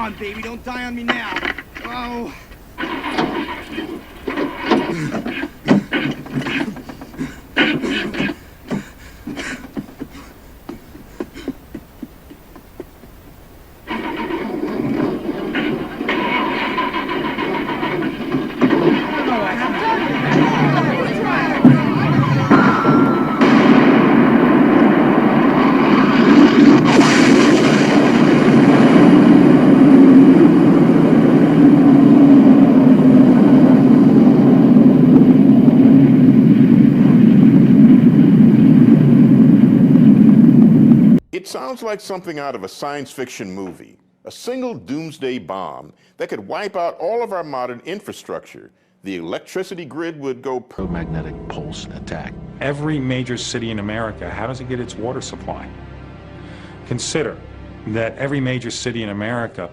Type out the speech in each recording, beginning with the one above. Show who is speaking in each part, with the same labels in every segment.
Speaker 1: on, baby. Don't die on me now. Oh.
Speaker 2: It sounds like something out of a science fiction movie. A single doomsday bomb that could wipe out all of our modern infrastructure. The electricity grid would go
Speaker 3: magnetic pulse attack.
Speaker 4: Every major city in America, how does it get its water supply? Consider that every major city in America,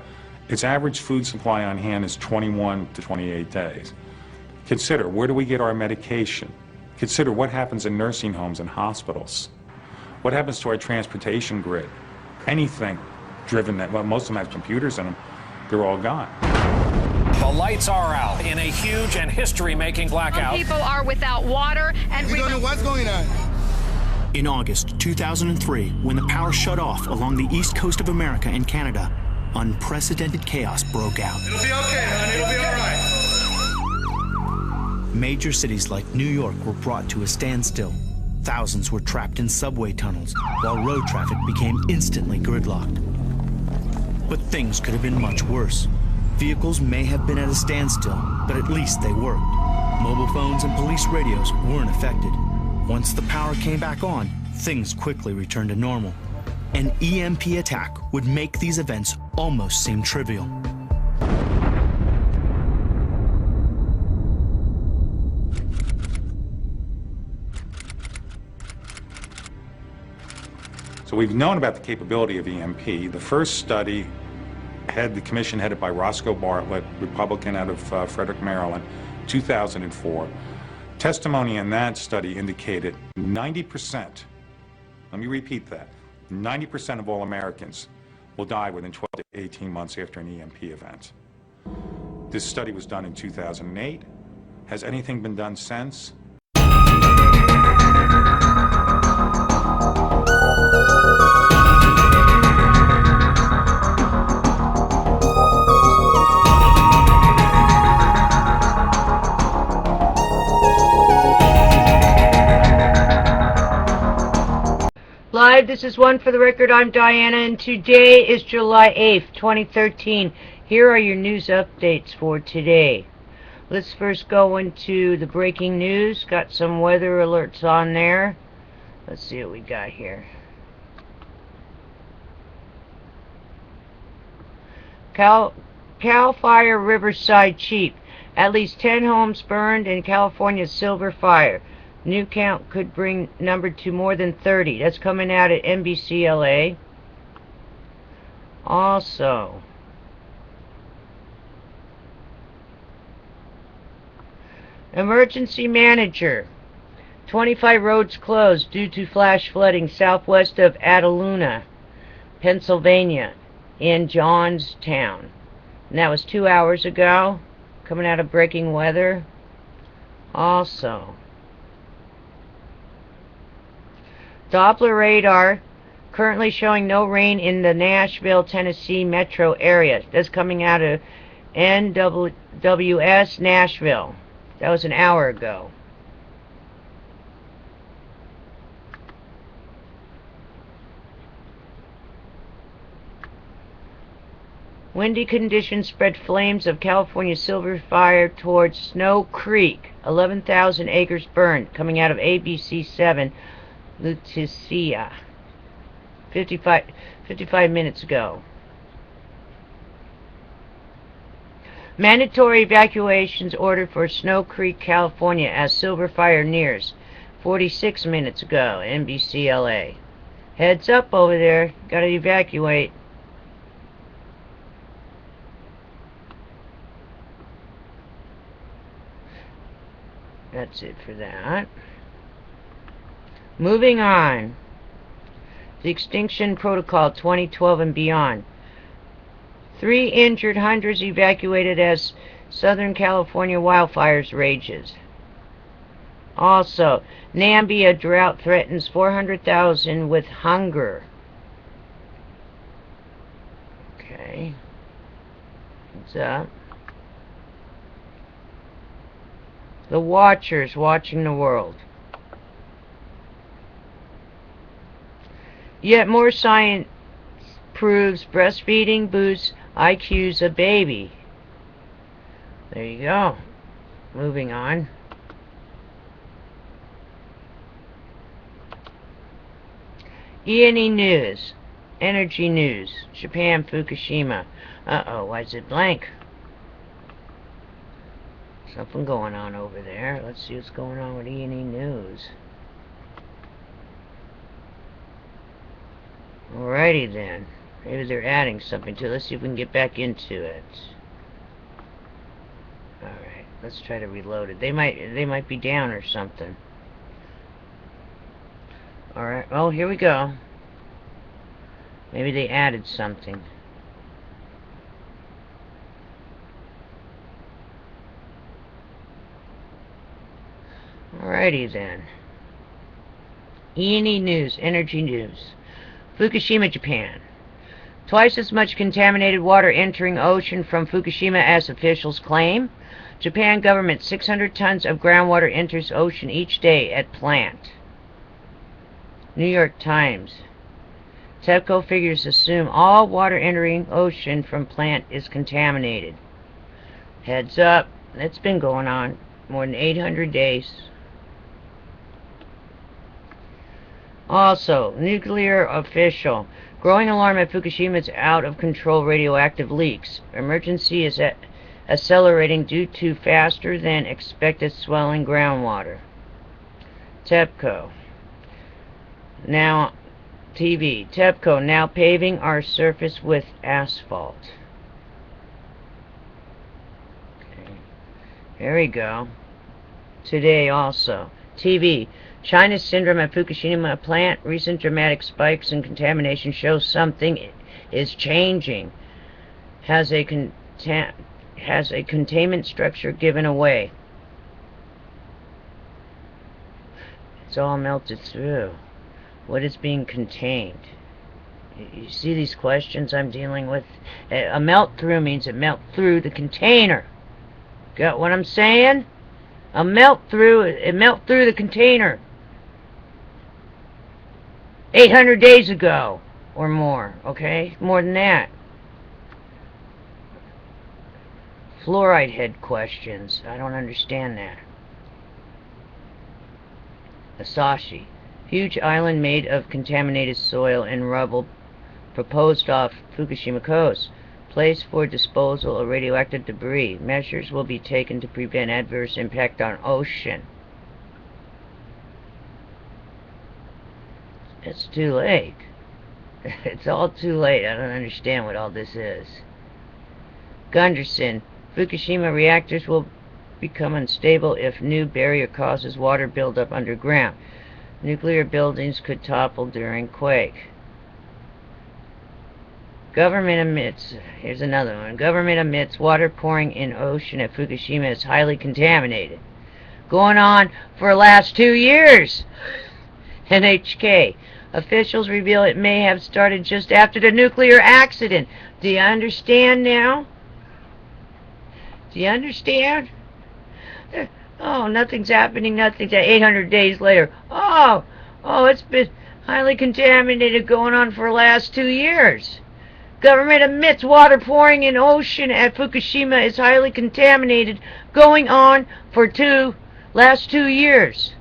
Speaker 4: its average food supply on hand is 21 to 28 days. Consider, where do we get our medication? Consider what happens in nursing homes and hospitals. What happens to our transportation grid? Anything driven that, well, most of them have computers in them, they're all gone.
Speaker 5: The lights are out in a huge and history-making blackout.
Speaker 6: Some people are without water and
Speaker 1: We don't know what's going on.
Speaker 7: In August 2003, when the power shut off along the east coast of America and Canada, unprecedented chaos broke out.
Speaker 1: It'll be okay, honey. It'll be all right.
Speaker 7: Major cities like New York were brought to a standstill. Thousands were trapped in subway tunnels, while road traffic became instantly gridlocked. But things could have been much worse. Vehicles may have been at a standstill, but at least they worked. Mobile phones and police radios weren't affected. Once the power came back on, things quickly returned to normal. An EMP attack would make these events almost seem trivial.
Speaker 4: So we've known about the capability of EMP. The first study had the commission headed by Roscoe Bartlett, Republican out of Frederick, Maryland, 2004. Testimony in that study indicated 90%, let me repeat that, 90% of all Americans will die within 12 to 18 months after an EMP event. This study was done in 2008. Has anything been done since?
Speaker 8: Live, this is One for the Record. I'm Diana, and today is July 8th, 2013. Here are your news updates for today. Let's first go into the breaking news. Got some weather alerts on there. Let's see what we got here. Cal Fire Riverside Chief. At least 10 homes burned in California's Silver Fire. New count could bring number to more than 30. That's coming out at NBC-LA. Also, emergency manager. 25 roads closed due to flash flooding southwest of Adeluna, Pennsylvania, in Johnstown. And that was 2 hours ago. Coming out of breaking weather. Also, Doppler radar currently showing no rain in the Nashville, Tennessee metro area. That's coming out of NWS Nashville. That was an hour ago. Windy conditions spread flames of California's Silver Fire towards Snow Creek. 11,000 acres burned. Coming out of ABC7. Lutetia. 55 minutes ago. Mandatory evacuations ordered for Snow Creek, California as Silver Fire nears. 46 minutes ago, NBC-LA. Heads up over there. Gotta evacuate. That's it for that. Moving on. The Extinction Protocol 2012 and beyond. 3 injured, hundreds evacuated as Southern California wildfires rages. Also, Namibia drought threatens 400,000 with hunger. Okay. What's up? The Watchers watching the world. Yet more science proves breastfeeding boosts IQs of baby. There you go. Moving on. E&E News. Energy News. Japan, Fukushima. Uh-oh, why is it blank? Something going on over there. Let's see what's going on with E&E News. Alrighty then. Maybe they're adding something to it. Let's see if we can get back into it. Alright, let's try to reload it. They might be down or something. Alright, oh, here we go. Maybe they added something. Alrighty then. E&E News, Energy News. Fukushima, Japan. Twice as much contaminated water entering ocean from Fukushima as officials claim. Japan government 600 tons of groundwater enters ocean each day at plant. New York Times. TEPCO figures assume all water entering ocean from plant is contaminated. Heads up, that's been going on more than 800 days. Also, nuclear official. Growing alarm at Fukushima's out-of-control radioactive leaks. Emergency is accelerating due to faster than expected swelling groundwater. TEPCO. Now, TV. TEPCO now paving our surface with asphalt. Okay. Here we go. Today also. TV. China's syndrome at Fukushima plant. Recent dramatic spikes in contamination show something is changing. Has a containment structure given away. It's all melted through. What is being contained? You see these questions I'm dealing with? A melt through means it melt through the container. Got what I'm saying? A melt through, it melt through the container. 800 days ago or more, okay? More than that. Fluoride head questions. I don't understand that. Asahi. Huge island made of contaminated soil and rubble proposed off Fukushima coast. Place for disposal of radioactive debris. Measures will be taken to prevent adverse impact on ocean. It's too late. It's all too late. I don't understand what all this is. Gunderson. Fukushima reactors will become unstable if new barrier causes water buildup underground. Nuclear buildings could topple during quake. Government admits, here's another one. Government admits water pouring in ocean at Fukushima is highly contaminated. Going on for the last 2 years. NHK. Officials reveal it may have started just after the nuclear accident. Do you understand now? Do you understand? Oh, nothing's happening, nothing's 800 days later. Oh, it's been highly contaminated going on for the last 2 years. Government admits water pouring in ocean at Fukushima is highly contaminated going on for last 2 years.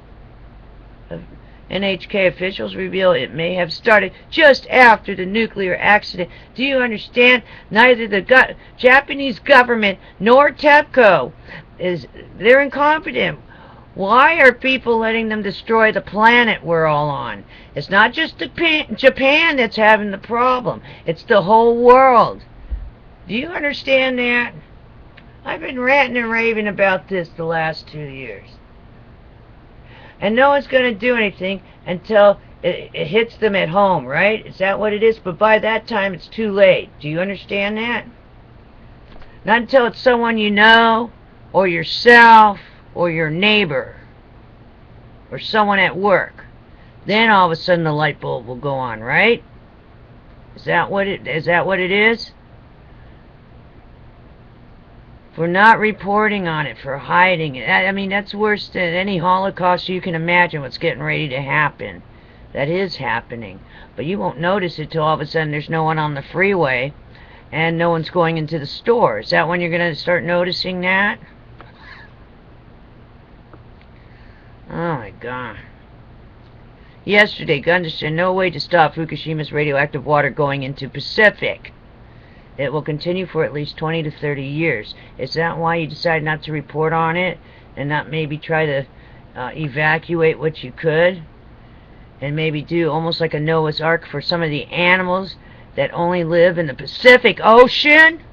Speaker 8: NHK officials reveal it may have started just after the nuclear accident. Do you understand? Neither the Japanese government nor TEPCO they're incompetent. Why are people letting them destroy the planet we're all on? It's not just Japan that's having the problem. It's the whole world. Do you understand that? I've been ranting and raving about this the last 2 years. And no one's going to do anything until it hits them at home, right? Is that what it is? But by that time, it's too late. Do you understand that? Not until it's someone you know, or yourself, or your neighbor, or someone at work. Then all of a sudden the light bulb will go on, right? Is that what it is? For not reporting on it, for hiding it. I mean, that's worse than any Holocaust you can imagine what's getting ready to happen. That is happening. But you won't notice it till all of a sudden there's no one on the freeway and no one's going into the store. Is that when you're going to start noticing that? Oh my God. Yesterday, Gunderson, no way to stop Fukushima's radioactive water going into Pacific. It will continue for at least 20 to 30 years. Is that why you decided not to report on it and not maybe try to evacuate what you could? And maybe do almost like a Noah's Ark for some of the animals that only live in the Pacific Ocean?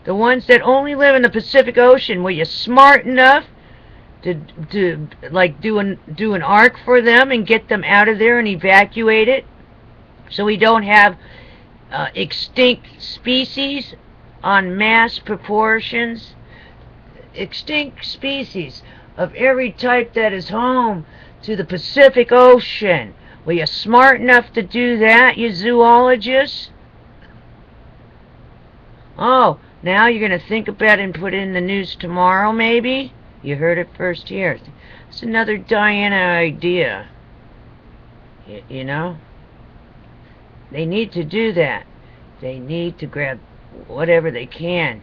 Speaker 8: The ones that only live in the Pacific Ocean, were you smart enough to like do an ark for them and get them out of there and evacuate it, so we don't have extinct species on mass proportions, extinct species of every type that is home to the Pacific Ocean? Were you smart enough to do that, you zoologists? Oh, now you're going to think about it and put it in the news tomorrow, maybe? You heard it first here. It's another Diana idea. You know? They need to do that. They need to grab whatever they can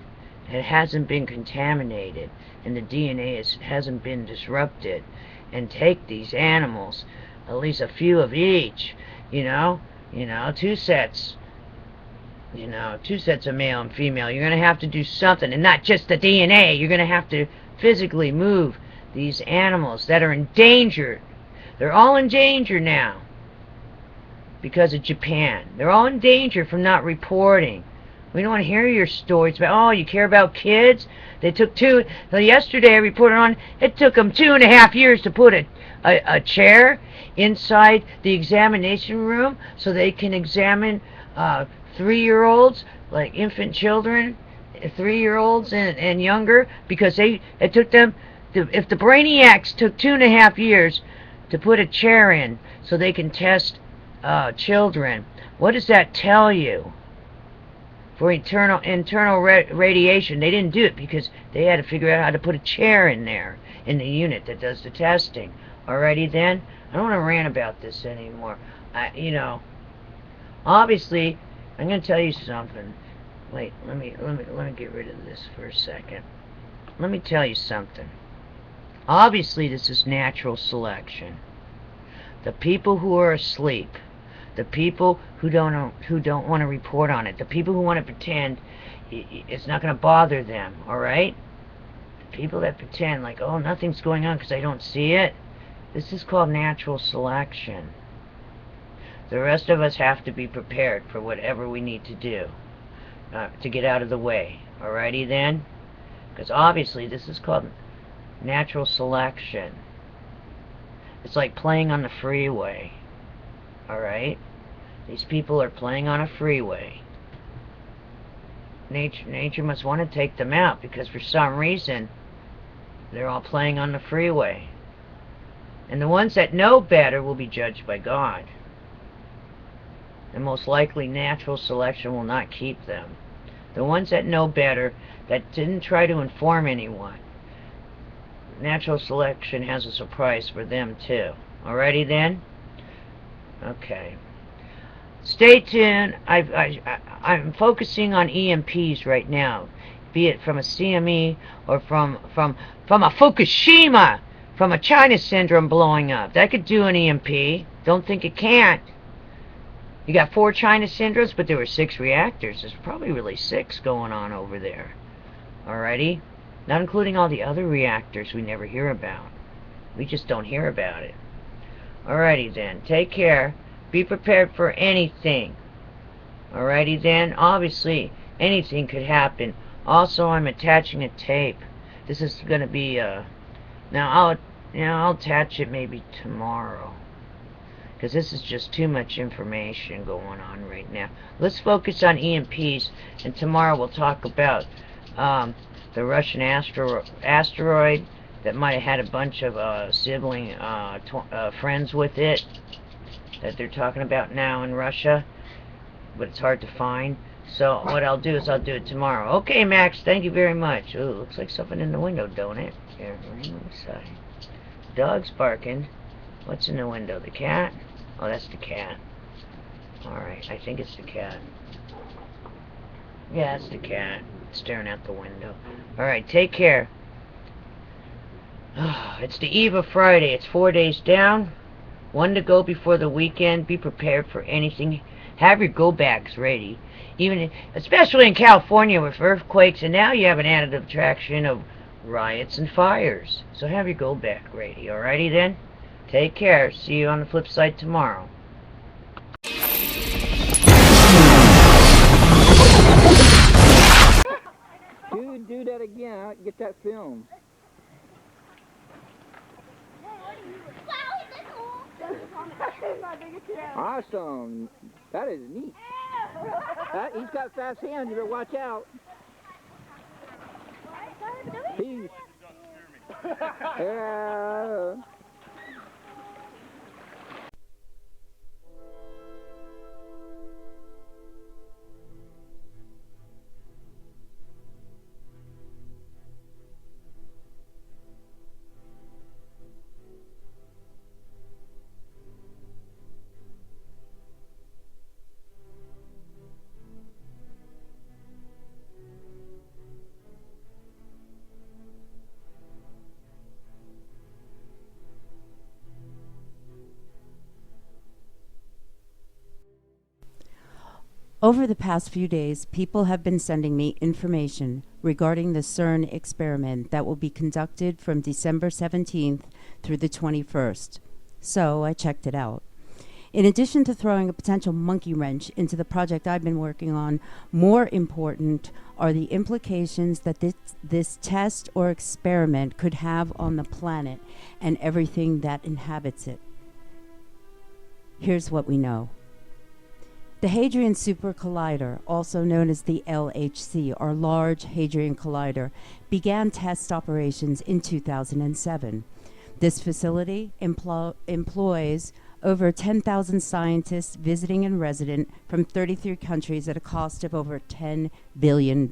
Speaker 8: that hasn't been contaminated and the DNA hasn't been disrupted, and take these animals, at least a few of each, you know, 2 sets. 2 sets of male and female. You're going to have to do something, and not just the DNA. You're going to have to physically move these animals that are endangered. They're all in danger now because of Japan. They're all in danger from not reporting. We don't want to hear your stories about, oh, you care about kids? They took yesterday I reported on, it took them 2.5 years to put a chair inside the examination room so they can examine 3-year-olds, like infant children, 3-year-olds and younger, because it took them, if the brainiacs took 2.5 years to put a chair in so they can test children, what does that tell you? For internal radiation, they didn't do it because they had to figure out how to put a chair in there in the unit that does the testing. Alrighty then, I don't want to rant about this anymore. Obviously, I'm going to tell you something. Wait, let me get rid of this for a second. Let me tell you something. Obviously, this is natural selection. The people who are asleep, the people who don't want to report on it, the people who want to pretend it's not going to bother them, all right? The people that pretend like, oh, nothing's going on because I don't see it. This is called natural selection. The rest of us have to be prepared for whatever we need to do to get out of the way. Alrighty then? Because obviously this is called natural selection. It's like playing on the freeway. Alright? These people are playing on a freeway. Nature must want to take them out because for some reason they're all playing on the freeway. And the ones that know better will be judged by God. And most likely natural selection will not keep them. The ones that know better, that didn't try to inform anyone, natural selection has a surprise for them too. Alrighty then? Okay. Stay tuned. I'm focusing on EMPs right now, be it from a CME or from a Fukushima, from a China syndrome blowing up. That could do an EMP. Don't think it can't. You got 4 China syndromes, but there were 6 reactors. There's probably really 6 going on over there. Alrighty? Not including all the other reactors we never hear about. We just don't hear about it. Alrighty then. Take care. Be prepared for anything. Alrighty then. Obviously, anything could happen. Also, I'm attaching a tape. This is going to be now I'll attach it maybe tomorrow, because this is just too much information going on right now. Let's focus on EMPs, and tomorrow we'll talk about The Russian asteroid that might have had a bunch of sibling friends with it that they're talking about now in Russia, but it's hard to find. So what I'll do is I'll do it tomorrow. Okay, Max, thank you very much. Ooh, looks like something in the window, don't it? Here, right on the side. Dog's barking. What's in the window? The cat? Oh, that's the cat. Alright, I think it's the cat. Yeah, it's the cat. Staring out the window. Alright, take care. It's the eve of Friday. It's 4 days down. 1 to go before the weekend. Be prepared for anything. Have your go-bags ready. Especially in California with earthquakes, and now you have an added attraction of riots and fires. So have your go-bag ready. Alrighty then? Take care. See you on the flip side tomorrow.
Speaker 9: Dude, do that again. Get that film. Awesome. That is neat. He's got fast hands. You better watch out. Peace. Yeah.
Speaker 10: Over the past few days, people have been sending me information regarding the CERN experiment that will be conducted from December 17th through the 21st. So I checked it out. In addition to throwing a potential monkey wrench into the project I've been working on, more important are the implications that this test or experiment could have on the planet and everything that inhabits it. Here's what we know. The Hadron Super Collider, also known as the LHC, or Large Hadron Collider, began test operations in 2007. This facility employs over 10,000 scientists visiting and resident from 33 countries at a cost of over $10 billion.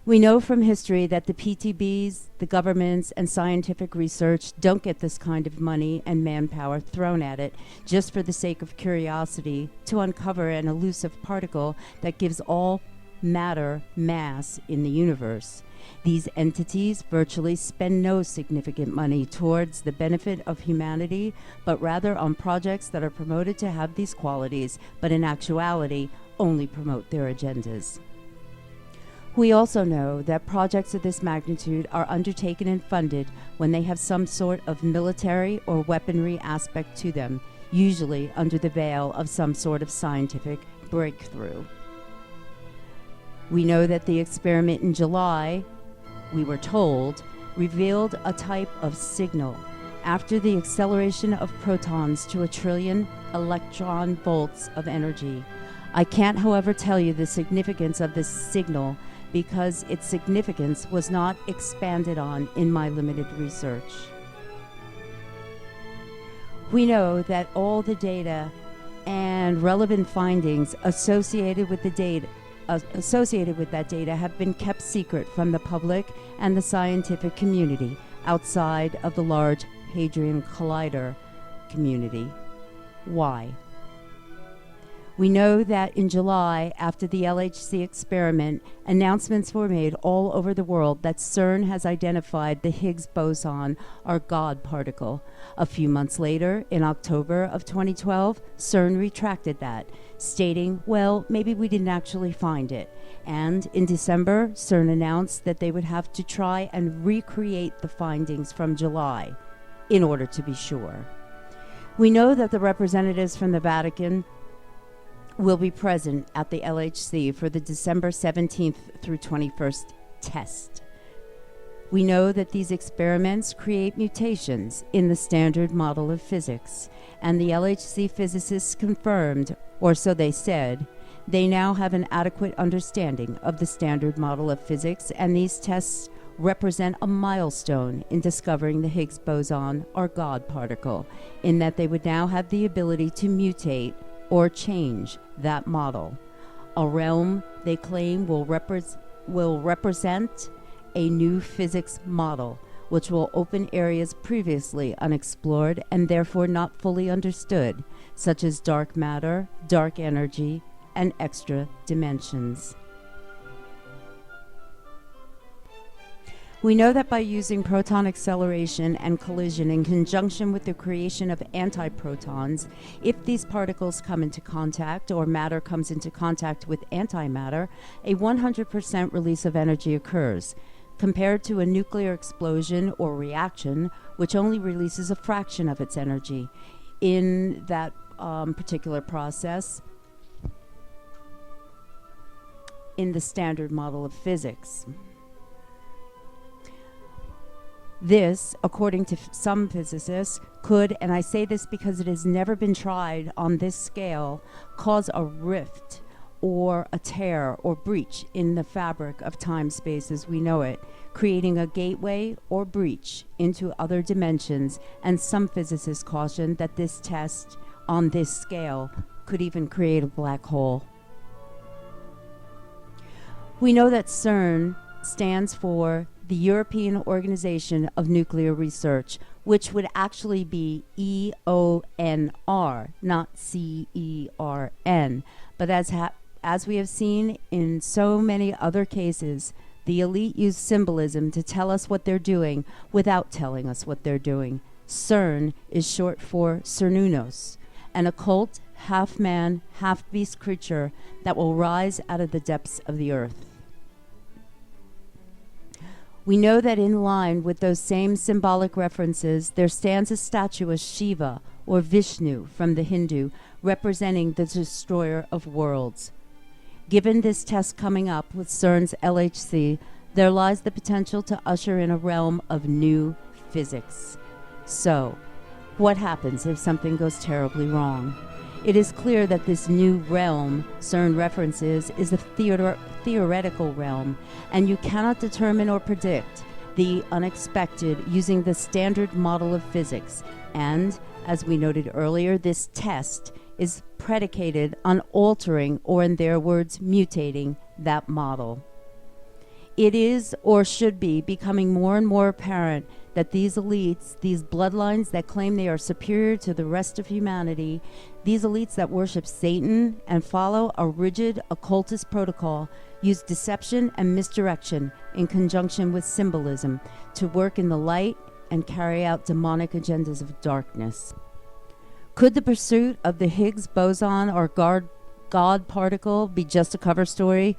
Speaker 10: We know from history that the PTBs, the governments, and scientific research don't get this kind of money and manpower thrown at it just for the sake of curiosity to uncover an elusive particle that gives all matter mass in the universe. These entities virtually spend no significant money towards the benefit of humanity, but rather on projects that are promoted to have these qualities, but in actuality only promote their agendas. We also know that projects of this magnitude are undertaken and funded when they have some sort of military or weaponry aspect to them, usually under the veil of some sort of scientific breakthrough. We know that the experiment in July, we were told, revealed a type of signal after the acceleration of protons to 1 trillion electron volts of energy. I can't, however, tell you the significance of this signal because its significance was not expanded on in my limited research. We know that all the data and relevant findings associated with that data have been kept secret from the public and the scientific community outside of the Large Hadron Collider community. Why? We know that in July, after the LHC experiment, announcements were made all over the world that CERN has identified the Higgs boson, or God particle. A few months later, in October of 2012, CERN retracted that, stating, well, maybe we didn't actually find it. And in December, CERN announced that they would have to try and recreate the findings from July in order to be sure. We know that the representatives from the Vatican will be present at the LHC for the December 17th through 21st test. We know that these experiments create mutations in the standard model of physics, and the LHC physicists confirmed, or so they said, They now have an adequate understanding of the standard model of physics, and these tests represent a milestone in discovering the Higgs boson, or God particle, in that they would now have the ability to mutate or change that model. A realm they claim will represent a new physics model, which will open areas previously unexplored and therefore not fully understood, such as dark matter, dark energy, and extra dimensions. We know that by using proton acceleration and collision in conjunction with the creation of antiprotons, if these particles come into contact or matter comes into contact with antimatter, a 100% release of energy occurs, compared to a nuclear explosion or reaction, which only releases a fraction of its energy. In that particular process, in the standard model of physics. This, according to some physicists, could, and I say this because it has never been tried on this scale, cause a rift or a tear or breach in the fabric of time-space as we know it, creating a gateway or breach into other dimensions, and some physicists caution that this test on this scale could even create a black hole. We know that CERN stands for the European Organization of Nuclear Research, which would actually be EONR, not CERN. But as we have seen in so many other cases, the elite use symbolism to tell us what they're doing without telling us what they're doing. CERN is short for Cernunnos, an occult, half-man, half-beast creature that will rise out of the depths of the earth. We know that in line with those same symbolic references, there stands a statue of Shiva, or Vishnu from the Hindu, representing the destroyer of worlds. Given this test coming up with CERN's LHC, there lies the potential to usher in a realm of new physics. So, what happens if something goes terribly wrong? It is clear that this new realm CERN references is a theoretical realm, and you cannot determine or predict the unexpected using the standard model of physics. And, as we noted earlier, this test is predicated on altering, or in their words, mutating, that model. It is, or should be, becoming more and more apparent that these elites, these bloodlines that claim they are superior to the rest of humanity, these elites that worship Satan and follow a rigid occultist protocol, use deception and misdirection in conjunction with symbolism to work in the light and carry out demonic agendas of darkness. Could the pursuit of the Higgs boson or God particle be just a cover story?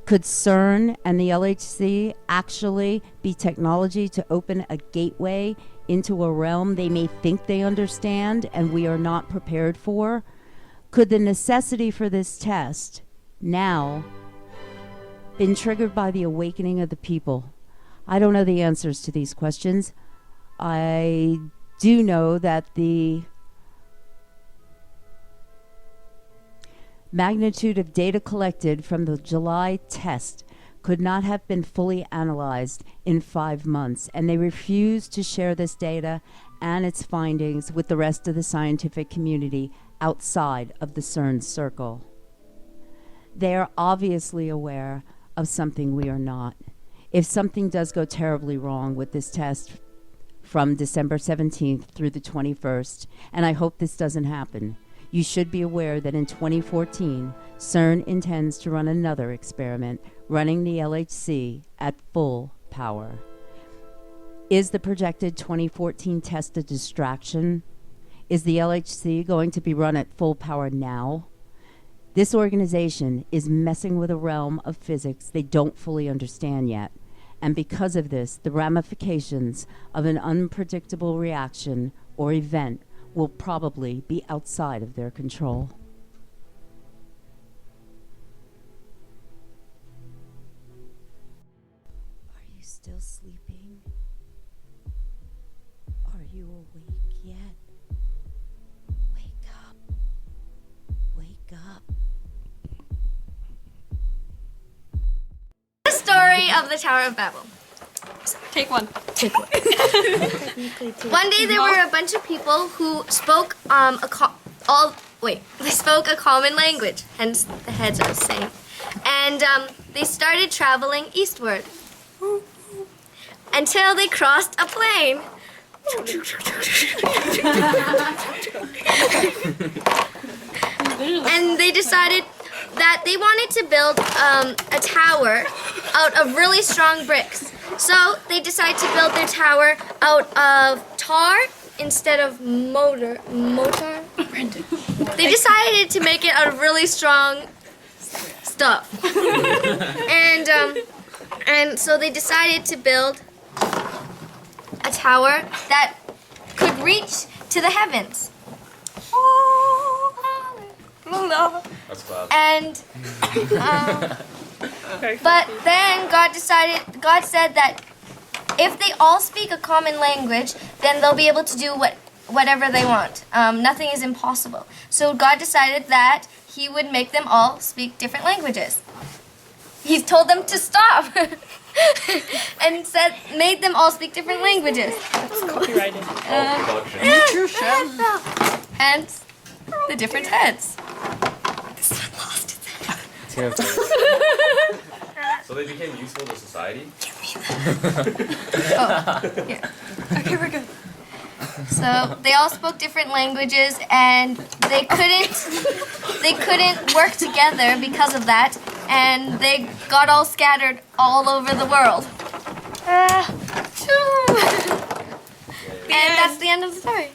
Speaker 10: Could CERN and the LHC actually be technology to open a gateway into a realm they may think they understand and we are not prepared for? Could the necessity for this test now been triggered by the awakening of the people? I don't know the answers to these questions. I do know that the magnitude of data collected from the July test could not have been fully analyzed in 5 months, and they refused to share this data and its findings with the rest of the scientific community outside of the CERN circle. They are obviously aware of something we are not. If something does go terribly wrong with this test from December 17th through the 21st, and I hope this doesn't happen, you should be aware that in 2014, CERN intends to run another experiment, running the LHC at full power. Is the projected 2014 test a distraction? Is the LHC going to be run at full power now? This organization is messing with a realm of physics they don't fully understand yet. And because of this, the ramifications of an unpredictable reaction or event will probably be outside of their control. Are you still sleeping? Are you awake yet? Wake up. Wake up.
Speaker 11: of the Tower of Babel.
Speaker 12: Take one.
Speaker 11: Take one. One day there were a bunch of people who spoke they spoke a common language, hence the heads are the same. And they started traveling eastward until they crossed a plain. And they decided that they wanted to build a tower out of really strong bricks. So they decided to build their tower out of tar instead of mortar.
Speaker 12: Brendan.
Speaker 11: They decided to make it out of really strong stuff. And so they decided to build a tower that could reach to the heavens.
Speaker 13: That's bad.
Speaker 11: And but then God said that if they all speak a common language, then they'll be able to do whatever they want. Nothing is impossible. So God decided that He would make them all speak different languages. He told them to stop and made them all speak different languages.
Speaker 12: That's copyrighted.
Speaker 11: Hence the different heads.
Speaker 12: This one lost its head.
Speaker 13: So they became useful to society?
Speaker 11: Give me that. Here.
Speaker 12: Okay, we're good.
Speaker 11: So they all spoke different languages, and they couldn't work together because of that, and they got all scattered all over the world. And that's the end of the story.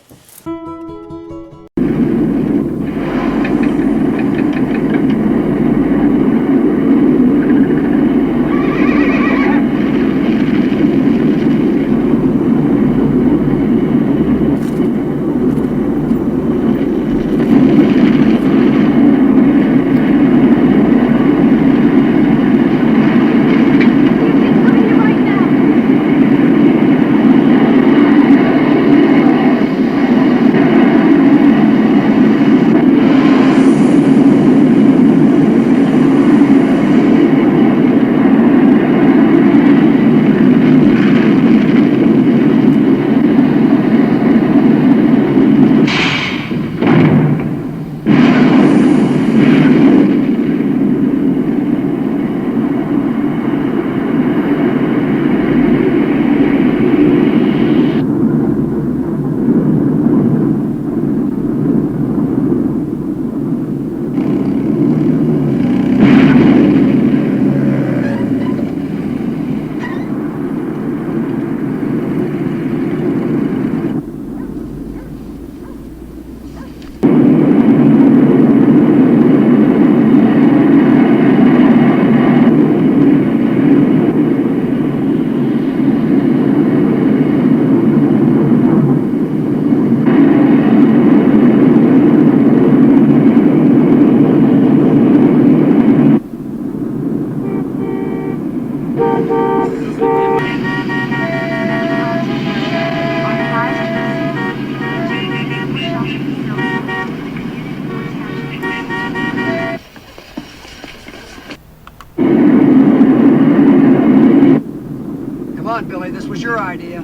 Speaker 14: Come on, Billy, this was your idea.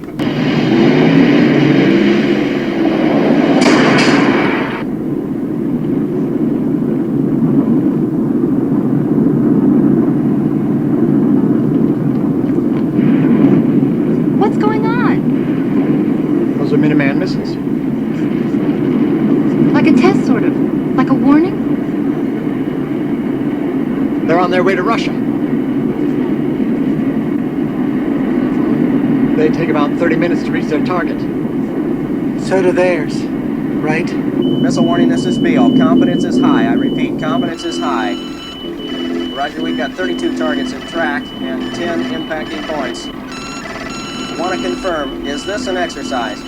Speaker 15: What's going on?
Speaker 14: Those are Minuteman missiles.
Speaker 15: Like a test, sort of. Like a warning?
Speaker 14: They're on their way to Russia. They take about 30 minutes to reach their target. So do theirs, right?
Speaker 16: Missile warning, this is Beale. Confidence is high. I repeat, confidence is high. Roger, we've got 32 targets in track and 10 impacting points. I want to confirm, is this an exercise?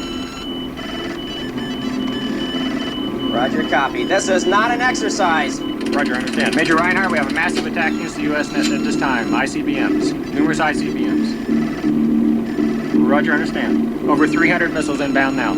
Speaker 16: Roger, copy. This is not an exercise.
Speaker 17: Roger, understand. Major Reinhardt, we have a massive attack against the U.S. mission at this time. ICBMs. Numerous ICBMs. Roger, understand. Over 300 missiles inbound now.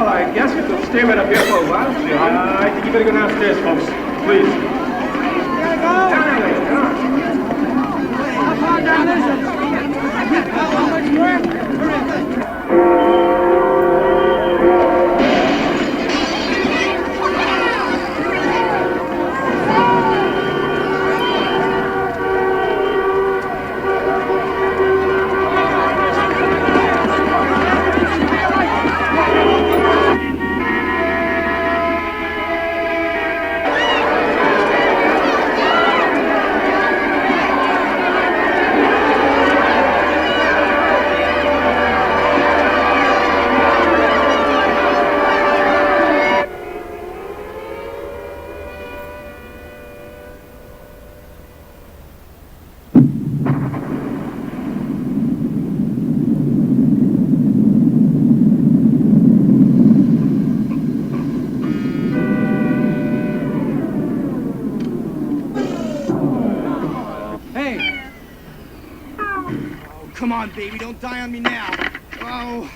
Speaker 18: Well, I guess we could stay right up here for a while. I think you better go downstairs, folks. Please.
Speaker 1: How far down is it? How much more? Come on, baby, don't die on me now. Oh.